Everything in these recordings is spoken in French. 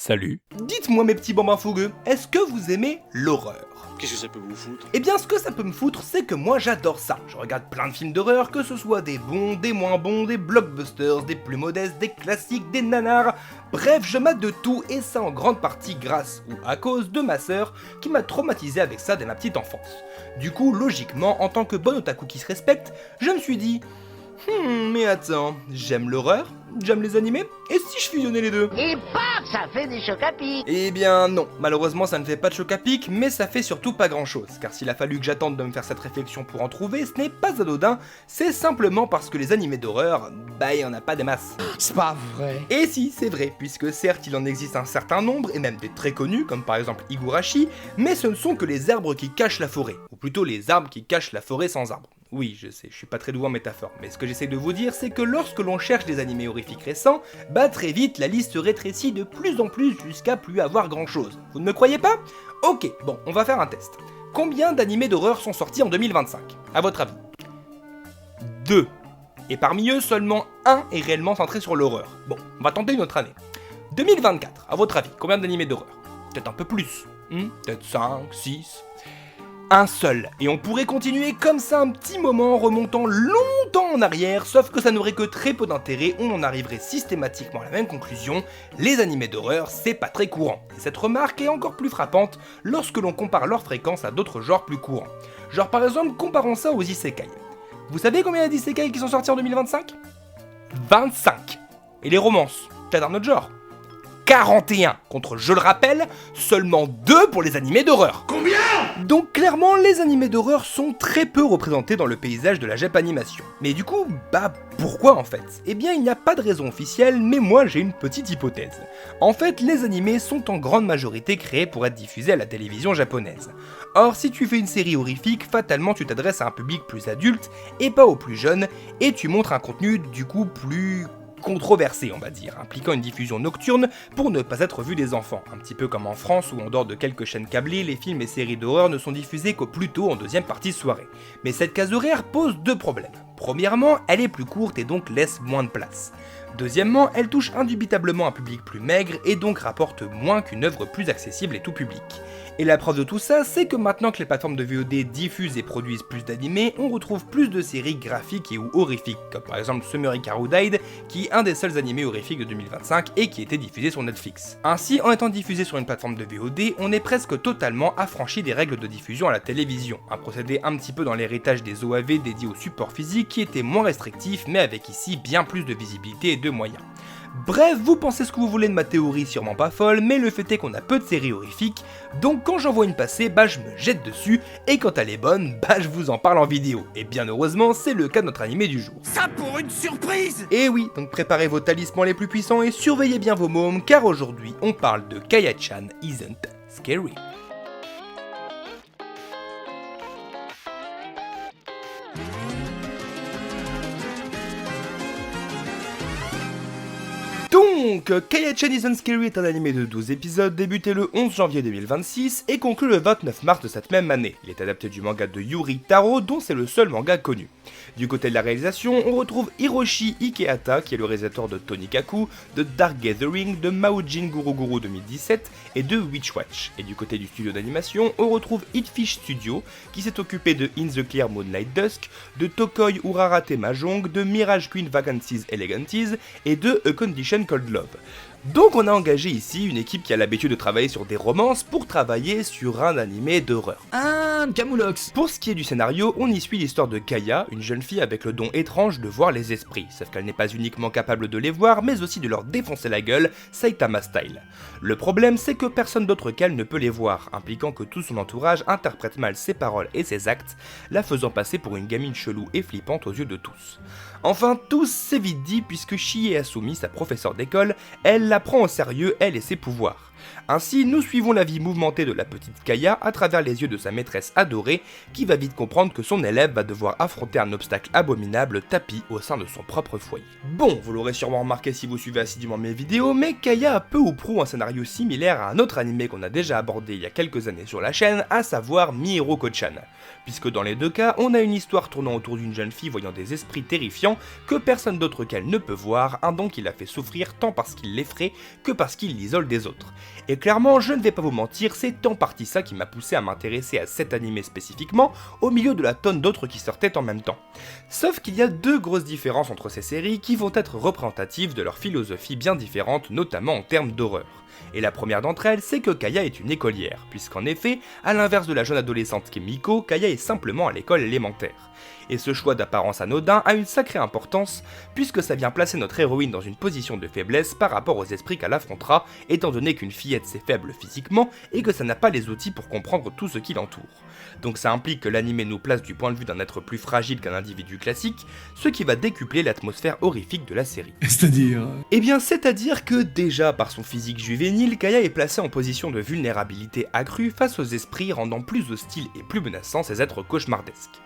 Salut. Dites-moi mes petits bambins fougueux, est-ce que vous aimez l'horreur ? Qu'est-ce que ça peut vous foutre? Eh bien ce que ça peut me foutre, c'est que moi j'adore ça. Je regarde plein de films d'horreur, que ce soit des bons, des moins bons, des blockbusters, des plus modestes, des classiques, des nanars. Bref, je mate de tout et ça en grande partie grâce ou à cause de ma sœur qui m'a traumatisé avec ça dès ma petite enfance. Du coup, logiquement, en tant que bon otaku qui se respecte, je me suis dit... mais attends, j'aime l'horreur, j'aime les animés, et si je fusionnais les deux ? Et paf, ça fait des chocs à pic. Eh bien non, malheureusement ça ne fait pas de choc à pic, mais ça fait surtout pas grand chose, car s'il a fallu que j'attende de me faire cette réflexion pour en trouver, ce n'est pas anodin, c'est simplement parce que les animés d'horreur, il y en a pas des masses. C'est pas vrai. Et si, c'est vrai, puisque certes il en existe un certain nombre, et même des très connus, comme par exemple Higurashi, mais ce ne sont que les arbres qui cachent la forêt, ou plutôt les arbres qui cachent la forêt sans arbres. Oui, je sais, je suis pas très doué en métaphore, mais ce que j'essaie de vous dire, c'est que lorsque l'on cherche des animés horrifiques récents, très vite la liste se rétrécit de plus en plus jusqu'à plus avoir grand chose. Vous ne me croyez pas ? Ok, bon, on va faire un test. Combien d'animés d'horreur sont sortis en 2025 ? À votre avis ? 2. Et parmi eux, seulement un est réellement centré sur l'horreur. Bon, on va tenter une autre année. 2024, à votre avis, combien d'animés d'horreur ? Peut-être un peu plus. Peut-être 5, 6... Un seul, et on pourrait continuer comme ça un petit moment remontant longtemps en arrière, sauf que ça n'aurait que très peu d'intérêt, on en arriverait systématiquement à la même conclusion, les animés d'horreur c'est pas très courant. Et cette remarque est encore plus frappante lorsque l'on compare leur fréquence à d'autres genres plus courants. Genre par exemple, comparons ça aux isekai. Vous savez combien il y a d'isekai qui sont sortis en 2025 ? 25. Et les romances, peut-être un autre genre ? 41, contre, je le rappelle, seulement 2 pour les animés d'horreur. Combien? Donc clairement, les animés d'horreur sont très peu représentés dans le paysage de la Japanimation. Mais du coup, pourquoi en fait ? Eh bien, il n'y a pas de raison officielle, mais moi j'ai une petite hypothèse. En fait, les animés sont en grande majorité créés pour être diffusés à la télévision japonaise. Or, si tu fais une série horrifique, fatalement tu t'adresses à un public plus adulte, et pas aux plus jeunes, et tu montres un contenu du coup plus... controversé on va dire, impliquant une diffusion nocturne pour ne pas être vu des enfants, un petit peu comme en France où en dehors de quelques chaînes câblées, les films et séries d'horreur ne sont diffusés qu'au plus tôt en deuxième partie de soirée. Mais cette case horaire pose deux problèmes. Premièrement, elle est plus courte et donc laisse moins de place. Deuxièmement, elle touche indubitablement un public plus maigre et donc rapporte moins qu'une œuvre plus accessible et tout public. Et la preuve de tout ça, c'est que maintenant que les plateformes de VOD diffusent et produisent plus d'animés, on retrouve plus de séries graphiques et ou horrifiques, comme par exemple Sumerica Who Died, qui est un des seuls animés horrifiques de 2025 et qui était diffusé sur Netflix. Ainsi, en étant diffusé sur une plateforme de VOD, on est presque totalement affranchi des règles de diffusion à la télévision, un procédé un petit peu dans l'héritage des OAV dédiés au support physique qui était moins restrictif, mais avec ici bien plus de visibilité et de moyens. Bref, vous pensez ce que vous voulez de ma théorie, sûrement pas folle, mais le fait est qu'on a peu de séries horrifiques, donc quand j'en vois une passer, je me jette dessus, et quand elle est bonne, je vous en parle en vidéo. Et bien heureusement, c'est le cas de notre animé du jour. Ça pour une surprise! Et oui, donc préparez vos talismans les plus puissants et surveillez bien vos mômes, car aujourd'hui, on parle de Kaya-chan Isn't Scary. Donc, Kaya-chan Isn't Scary est un animé de 12 épisodes débuté le 11 janvier 2026 et conclu le 29 mars de cette même année. Il est adapté du manga de Yuri Taro dont c'est le seul manga connu. Du côté de la réalisation, on retrouve Hiroshi Ikehata qui est le réalisateur de Tonikaku, de Dark Gathering, de Maojin Guru Guru 2017 et de Witch Watch. Et du côté du studio d'animation, on retrouve Hitfish Studio qui s'est occupé de In the Clear Moonlight Dusk, de Tokoi Urarate Mahjong, de Mirage Queen Vacancies Elegantes et de A Condition Called Love. Donc on a engagé ici une équipe qui a l'habitude de travailler sur des romances pour travailler sur un animé d'horreur. Un Camoulox. Pour ce qui est du scénario, on y suit l'histoire de Kaya, une jeune fille avec le don étrange de voir les esprits, sauf qu'elle n'est pas uniquement capable de les voir, mais aussi de leur défoncer la gueule, Saitama style. Le problème, c'est que personne d'autre qu'elle ne peut les voir, impliquant que tout son entourage interprète mal ses paroles et ses actes, la faisant passer pour une gamine chelou et flippante aux yeux de tous. Enfin, tous c'est vite dit puisque Chie Asumi, sa professeure d'école, elle la prend au sérieux, elle et ses pouvoirs. Ainsi, nous suivons la vie mouvementée de la petite Kaya à travers les yeux de sa maîtresse adorée, qui va vite comprendre que son élève va devoir affronter un obstacle abominable tapis au sein de son propre foyer. Bon, vous l'aurez sûrement remarqué si vous suivez assidûment mes vidéos, mais Kaya a peu ou prou un scénario similaire à un autre animé qu'on a déjà abordé il y a quelques années sur la chaîne, à savoir Miiro Kochan. Puisque dans les deux cas, on a une histoire tournant autour d'une jeune fille voyant des esprits terrifiants que personne d'autre qu'elle ne peut voir, un don qui la fait souffrir tant parce qu'il l'effraie que parce qu'il l'isole des autres. Et clairement, je ne vais pas vous mentir, c'est en partie ça qui m'a poussé à m'intéresser à cet animé spécifiquement, au milieu de la tonne d'autres qui sortaient en même temps. Sauf qu'il y a deux grosses différences entre ces séries qui vont être représentatives de leur philosophie bien différente, notamment en termes d'horreur. Et la première d'entre elles, c'est que Kaya est une écolière, puisqu'en effet, à l'inverse de la jeune adolescente qu'est Miko, Kaya est simplement à l'école élémentaire. Et ce choix d'apparence anodin a une sacrée importance, puisque ça vient placer notre héroïne dans une position de faiblesse par rapport aux esprits qu'elle affrontera, étant donné qu'une fillette c'est faible physiquement, et que ça n'a pas les outils pour comprendre tout ce qui l'entoure. Donc ça implique que l'anime nous place du point de vue d'un être plus fragile qu'un individu classique, ce qui va décupler l'atmosphère horrifique de la série. C'est-à-dire? Eh bien, c'est-à-dire que déjà par son physique juvénile, Kaya est placée en position de vulnérabilité accrue face aux esprits, rendant plus hostiles et plus menaçants ces êtres cauchemardesques.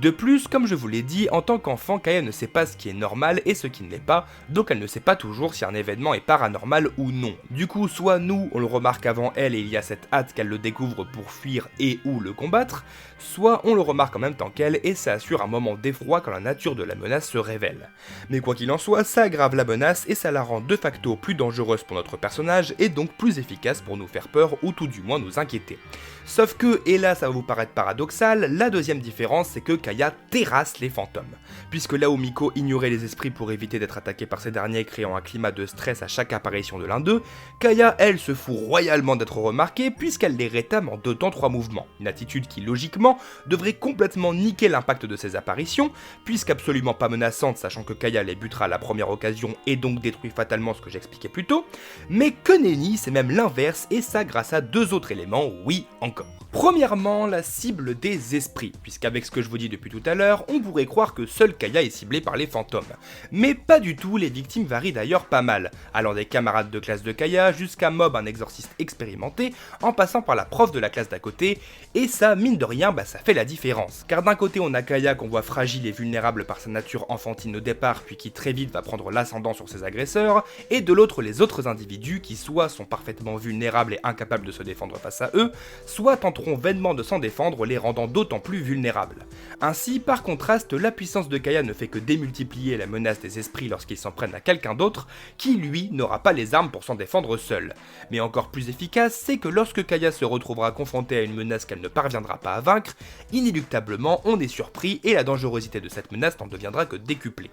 De plus, comme je vous l'ai dit, en tant qu'enfant, Kaya ne sait pas ce qui est normal et ce qui ne l'est pas, donc elle ne sait pas toujours si un événement est paranormal ou non. Du coup, soit nous, on le remarque avant elle et il y a cette hâte qu'elle le découvre pour fuir et ou le combattre, soit on le remarque en même temps qu'elle et ça assure un moment d'effroi quand la nature de la menace se révèle. Mais quoi qu'il en soit, ça aggrave la menace et ça la rend de facto plus dangereuse pour notre personnage et donc plus efficace pour nous faire peur ou tout du moins nous inquiéter. Sauf que, et là ça va vous paraître paradoxal, la deuxième différence c'est que Kaya terrasse les fantômes. Puisque là où Miko ignorait les esprits pour éviter d'être attaqué par ces derniers créant un climat de stress à chaque apparition de l'un d'eux, Kaya elle se fout royalement d'être remarquée puisqu'elle les rétame en 2 temps 3 mouvements. Une attitude qui logiquement devrait complètement niquer l'impact de ces apparitions, puisqu'absolument pas menaçante sachant que Kaya les butera à la première occasion et donc détruit fatalement ce que j'expliquais plus tôt, mais que nenni c'est même l'inverse et ça grâce à 2 autres éléments, oui encore. Premièrement, la cible des esprits, puisqu'avec ce que je vous dis depuis tout à l'heure, on pourrait croire que seule Kaya est ciblée par les fantômes. Mais pas du tout, les victimes varient d'ailleurs pas mal, allant des camarades de classe de Kaya jusqu'à Mob, un exorciste expérimenté, en passant par la prof de la classe d'à côté, et ça, mine de rien, ça fait la différence. Car d'un côté on a Kaya qu'on voit fragile et vulnérable par sa nature enfantine au départ, puis qui très vite va prendre l'ascendant sur ses agresseurs, et de l'autre les autres individus qui soit sont parfaitement vulnérables et incapables de se défendre face à eux, soit tenteront vainement de s'en défendre, les rendant d'autant plus vulnérables. Ainsi, par contraste, la puissance de Kaya ne fait que démultiplier la menace des esprits lorsqu'ils s'en prennent à quelqu'un d'autre, qui lui n'aura pas les armes pour s'en défendre seul. Mais encore plus efficace, c'est que lorsque Kaya se retrouvera confrontée à une menace qu'elle ne parviendra pas à vaincre, inéluctablement on est surpris et la dangerosité de cette menace n'en deviendra que décuplée.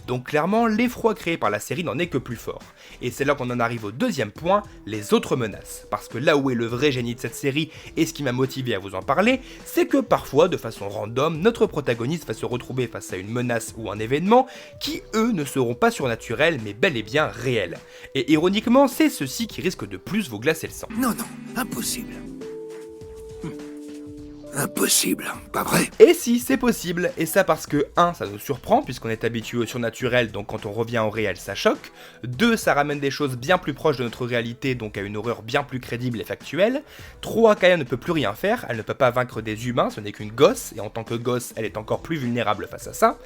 Donc clairement, l'effroi créé par la série n'en est que plus fort. Et c'est là qu'on en arrive au deuxième point, les autres menaces. Parce que là où est le vrai génie de cette série, et ce qui m'a motivé à vous en parler, c'est que parfois, de façon random, notre protagoniste va se retrouver face à une menace ou un événement qui, eux, ne seront pas surnaturels mais bel et bien réels. Et ironiquement, c'est ceci qui risque de plus vous glacer le sang. Non, non, impossible. Impossible, pas vrai? Et si, c'est possible, et ça parce que 1, ça nous surprend puisqu'on est habitué au surnaturel, donc quand on revient au réel ça choque, 2, ça ramène des choses bien plus proches de notre réalité, donc à une horreur bien plus crédible et factuelle, 3, Kaya ne peut plus rien faire, elle ne peut pas vaincre des humains, ce n'est qu'une gosse, et en tant que gosse, elle est encore plus vulnérable face à ça,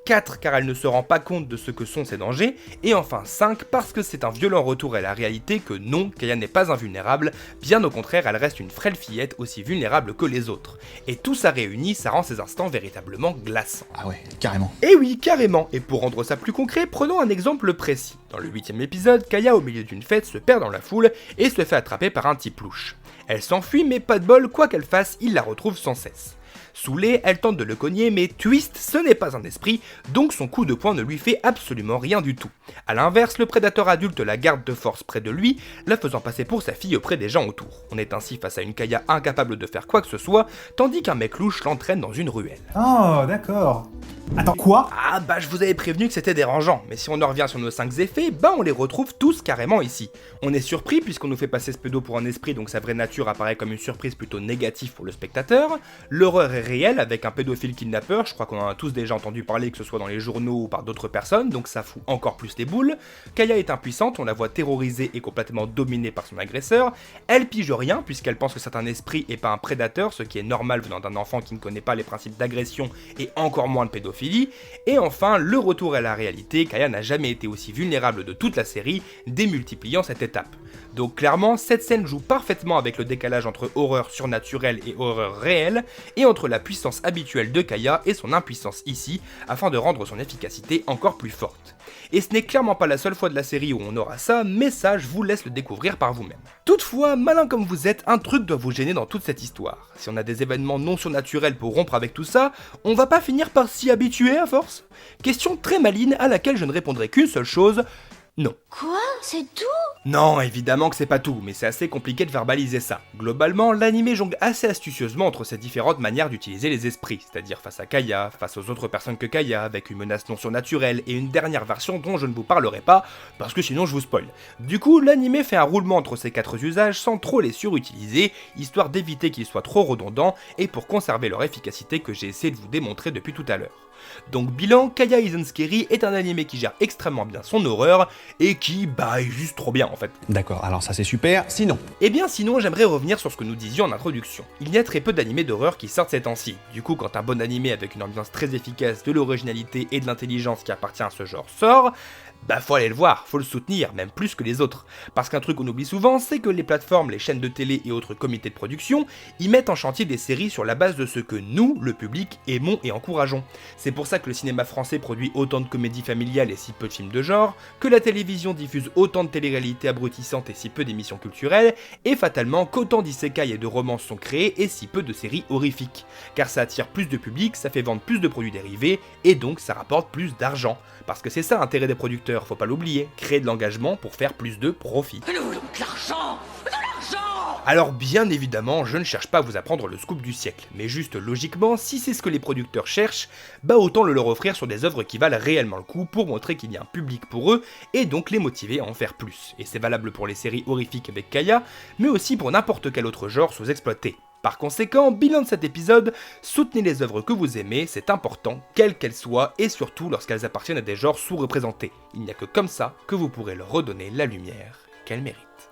4, car elle ne se rend pas compte de ce que sont ses dangers, et enfin 5, parce que c'est un violent retour à la réalité que non, Kaya n'est pas invulnérable, bien au contraire elle reste une frêle fillette aussi vulnérable que les autres. Et tout ça réuni, ça rend ces instants véritablement glaçants. Ah ouais, carrément. Et oui, carrément, et pour rendre ça plus concret, prenons un exemple précis. Dans le 8ème épisode, Kaya au milieu d'une fête se perd dans la foule et se fait attraper par un type louche. Elle s'enfuit mais pas de bol, quoi qu'elle fasse, il la retrouve sans cesse. Saoulée, elle tente de le cogner, mais twist, ce n'est pas un esprit, donc son coup de poing ne lui fait absolument rien du tout. A l'inverse, le prédateur adulte la garde de force près de lui, la faisant passer pour sa fille auprès des gens autour. On est ainsi face à une Kaya incapable de faire quoi que ce soit, tandis qu'un mec louche l'entraîne dans une ruelle. Oh, d'accord. Attends, quoi? Ah je vous avais prévenu que c'était dérangeant, mais si on en revient sur nos 5 effets, on les retrouve tous carrément ici. On est surpris puisqu'on nous fait passer ce pédo pour un esprit, donc sa vraie nature apparaît comme une surprise plutôt négative pour le spectateur, l'horreur l'horreur est réelle avec un pédophile kidnappeur, je crois qu'on en a tous déjà entendu parler, que ce soit dans les journaux ou par d'autres personnes, donc ça fout encore plus les boules. Kaya est impuissante, on la voit terrorisée et complètement dominée par son agresseur. Elle pige rien puisqu'elle pense que c'est un esprit et pas un prédateur, ce qui est normal venant d'un enfant qui ne connaît pas les principes d'agression et encore moins de pédophilie. Et enfin, le retour à la réalité, Kaya n'a jamais été aussi vulnérable de toute la série, démultipliant cette étape. Donc clairement, cette scène joue parfaitement avec le décalage entre horreur surnaturelle et horreur réelle, et entre la puissance habituelle de Kaya et son impuissance ici, afin de rendre son efficacité encore plus forte. Et ce n'est clairement pas la seule fois de la série où on aura ça, mais ça, je vous laisse le découvrir par vous-même. Toutefois, malin comme vous êtes, un truc doit vous gêner dans toute cette histoire. Si on a des événements non surnaturels pour rompre avec tout ça, on va pas finir par s'y habituer à force? Question très maligne à laquelle je ne répondrai qu'une seule chose: non. Quoi? C'est tout? Non, évidemment que c'est pas tout, mais c'est assez compliqué de verbaliser ça. Globalement, l'anime jongle assez astucieusement entre ces différentes manières d'utiliser les esprits, c'est-à-dire face à Kaya, face aux autres personnes que Kaya, avec une menace non surnaturelle, et une dernière version dont je ne vous parlerai pas, parce que sinon je vous spoil. Du coup, l'anime fait un roulement entre ces 4 usages sans trop les surutiliser, histoire d'éviter qu'ils soient trop redondants, et pour conserver leur efficacité que j'ai essayé de vous démontrer depuis tout à l'heure. Donc bilan, Kaya Isn't Scary est un anime qui gère extrêmement bien son horreur, et qui, est juste trop bien en fait. D'accord, alors ça c'est super, sinon. Eh bien sinon, j'aimerais revenir sur ce que nous disions en introduction. Il y a très peu d'animés d'horreur qui sortent ces temps-ci. Du coup, quand un bon animé avec une ambiance très efficace, de l'originalité et de l'intelligence qui appartient à ce genre sort, faut aller le voir, faut le soutenir, même plus que les autres. Parce qu'un truc qu'on oublie souvent, c'est que les plateformes, les chaînes de télé et autres comités de production, y mettent en chantier des séries sur la base de ce que nous, le public, aimons et encourageons. C'est pour ça que le cinéma français produit autant de comédies familiales et si peu de films de genre, que la télévision diffuse autant de télé-réalités abrutissantes et si peu d'émissions culturelles, et fatalement qu'autant d'isekai et de romances sont créés et si peu de séries horrifiques. Car ça attire plus de public, ça fait vendre plus de produits dérivés, et donc ça rapporte plus d'argent. Parce que c'est ça l'intérêt des producteurs, faut pas l'oublier, créer de l'engagement pour faire plus de profit. Nous voulons de l'argent! De l'argent! Alors bien évidemment, je ne cherche pas à vous apprendre le scoop du siècle, mais juste logiquement, si c'est ce que les producteurs cherchent, autant le leur offrir sur des œuvres qui valent réellement le coup pour montrer qu'il y a un public pour eux, et donc les motiver à en faire plus. Et c'est valable pour les séries horrifiques avec Kaya, mais aussi pour n'importe quel autre genre sous-exploité. Par conséquent, bilan de cet épisode, soutenez les œuvres que vous aimez, c'est important, quelles qu'elles soient, et surtout lorsqu'elles appartiennent à des genres sous-représentés. Il n'y a que comme ça que vous pourrez leur redonner la lumière qu'elles méritent.